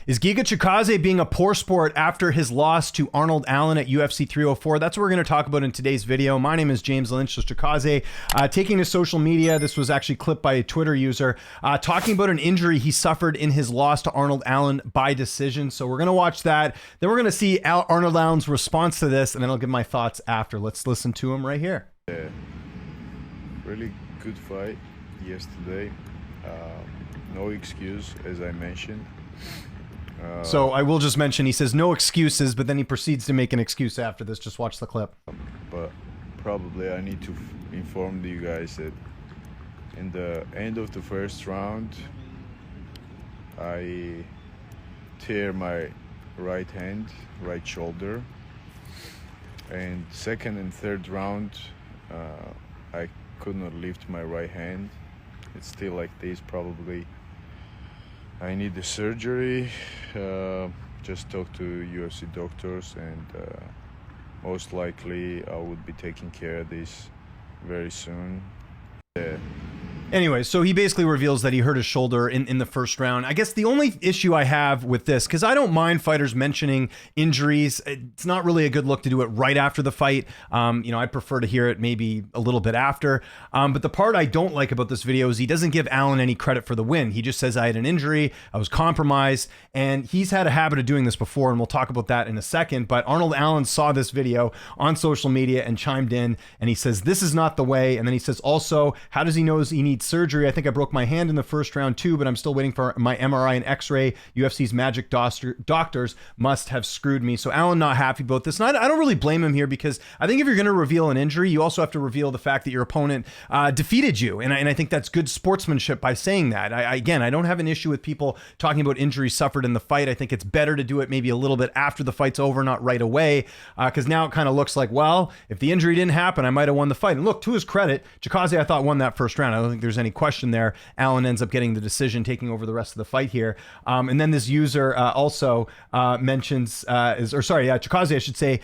Is Giga Chikadze being a poor sport after his loss to Arnold Allen at UFC 304? That's what we're going to talk about in today's video. My name is James Lynch. So Chikadze taking to social media. This was actually clipped by a Twitter user talking about an injury he suffered in his loss to Arnold Allen by decision. So we're going to watch that. Then we're going to see Arnold Allen's response to this, and then I'll give my thoughts after. Let's listen to him right here. Yeah, really good fight yesterday. No excuse, as I mentioned. So I will just mention, he says no excuses, but then he proceeds to make an excuse after this. Just watch the clip. But probably I need to inform you guys that in the end of the first round, I tear my right hand, right shoulder. And second and third round, I could not lift my right hand. It's still like this, probably. I need the surgery. Just talk to UFC doctors, and most likely I would be taking care of this very soon. Yeah. Anyway, so he basically reveals that he hurt his shoulder in the first round. I guess the only issue I have with this, because I don't mind fighters mentioning injuries, it's not really a good look to do it right after the fight. I'd prefer to hear it maybe a little bit after. But the part I don't like about this video is he doesn't give Allen any credit for the win. He just says, I had an injury, I was compromised, and he's had a habit of doing this before, and we'll talk about that in a second. But Arnold Allen saw this video on social media and chimed in, and he says, this is not the way. And then he says, also, how does he know he needs surgery? I think I broke my hand in the first round too, but I'm still waiting for my MRI and X-ray. UFC's magic doctors must have screwed me. So Allen not happy about this. And I don't really blame him here, because I think if you're going to reveal an injury, you also have to reveal the fact that your opponent defeated you. And I think that's good sportsmanship by saying that. I don't have an issue with people talking about injuries suffered in the fight. I think it's better to do it maybe a little bit after the fight's over, not right away, because now it kind of looks like, well, if the injury didn't happen, I might have won the fight. And look, to his credit, Chikadze, I thought, won that first round. I don't think there's any question there. Allen ends up getting the decision, taking over the rest of the fight here. And then this user also mentions, Chikadze, I should say,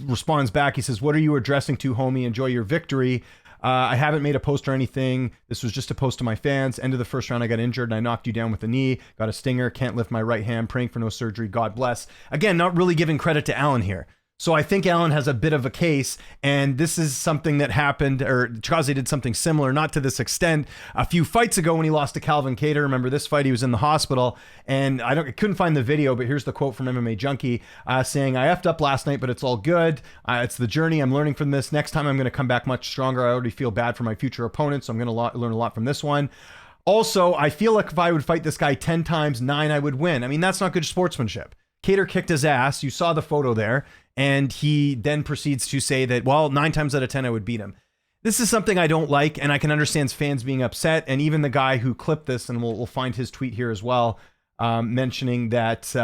responds back. He says, what are you addressing to, homie? Enjoy your victory. I haven't made a post or anything. This was just a post to my fans. End of the first round, I got injured and I knocked you down with a knee. Got a stinger. Can't lift my right hand. Praying for no surgery. God bless. Again, not really giving credit to Allen here. So I think Allen has a bit of a case, and this is something that happened, or Chikadze did something similar, not to this extent, a few fights ago when he lost to Calvin Kattar. Remember this fight? He was in the hospital, and I couldn't find the video, but here's the quote from MMA Junkie saying, I effed up last night, but it's all good. It's the journey. I'm learning from this. Next time I'm going to come back much stronger. I already feel bad for my future opponents, so I'm going to learn a lot from this one. Also, I feel like if I would fight this guy 10 times, 9 I would win. I mean, that's not good sportsmanship. Kattar kicked his ass. You saw the photo there. And he then proceeds to say that, well, 9 times out of 10, I would beat him. This is something I don't like, and I can understand fans being upset. And even the guy who clipped this, and we'll find his tweet here as well, mentioning that,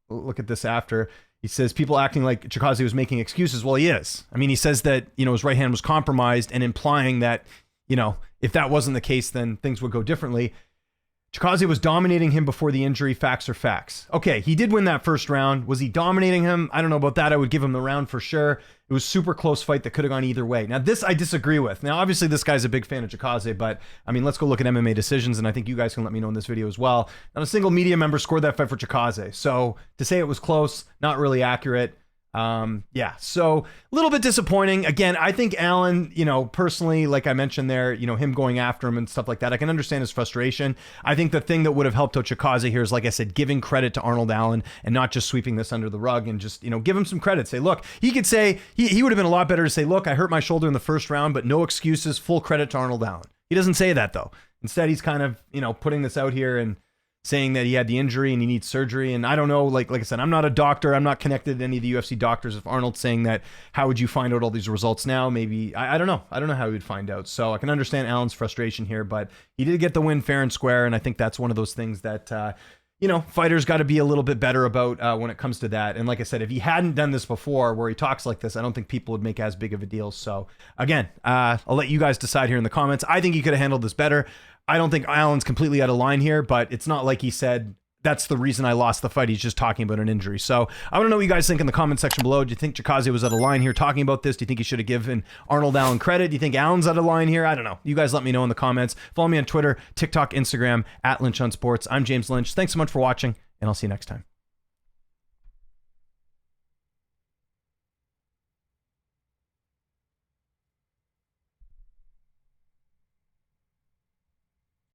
look at this after. He says, people acting like Chikadze was making excuses. Well, he is. I mean, he says that, his right hand was compromised, and implying that, if that wasn't the case, then things would go differently. Chikadze was dominating him before the injury. Facts are facts. Okay, he did win that first round. Was he dominating him? I don't know about that. I would give him the round for sure. It was a super close fight that could have gone either way. Now, this I disagree with. Now, obviously, this guy's a big fan of Chikadze, but, I mean, let's go look at MMA decisions, and I think you guys can let me know in this video as well. Not a single media member scored that fight for Chikadze. So, to say it was close, not really accurate. So a little bit disappointing. Again, I think Allen, personally, like I mentioned there, him going after him and stuff like that, I can understand his frustration. I think the thing that would have helped out Chikadze here is, like I said, giving credit to Arnold Allen and not just sweeping this under the rug, and just, give him some credit. Say, look, he could say, he would have been a lot better to say, look, I hurt my shoulder in the first round, but no excuses, full credit to Arnold Allen. He doesn't say that though. Instead, he's kind of, putting this out here and saying that he had the injury and he needs surgery. And I don't know, like I said, I'm not a doctor. I'm not connected to any of the UFC doctors. If Arnold's saying that, how would you find out all these results now? Maybe, I don't know. I don't know how he would find out. So I can understand Allen's frustration here, but he did get the win fair and square. And I think that's one of those things that, fighters got to be a little bit better about when it comes to that. And like I said, if he hadn't done this before where he talks like this, I don't think people would make as big of a deal. So again, I'll let you guys decide here in the comments. I think he could have handled this better. I don't think Allen's completely out of line here, but it's not like he said that's the reason I lost the fight. He's just talking about an injury. So I want to know what you guys think in the comment section below. Do you think Chikadze was out of line here talking about this? Do you think he should have given Arnold Allen credit? Do you think Allen's out of line here? I don't know. You guys let me know in the comments. Follow me on Twitter, TikTok, Instagram, @Lynch on Sports. I'm James Lynch. Thanks so much for watching, and I'll see you next time.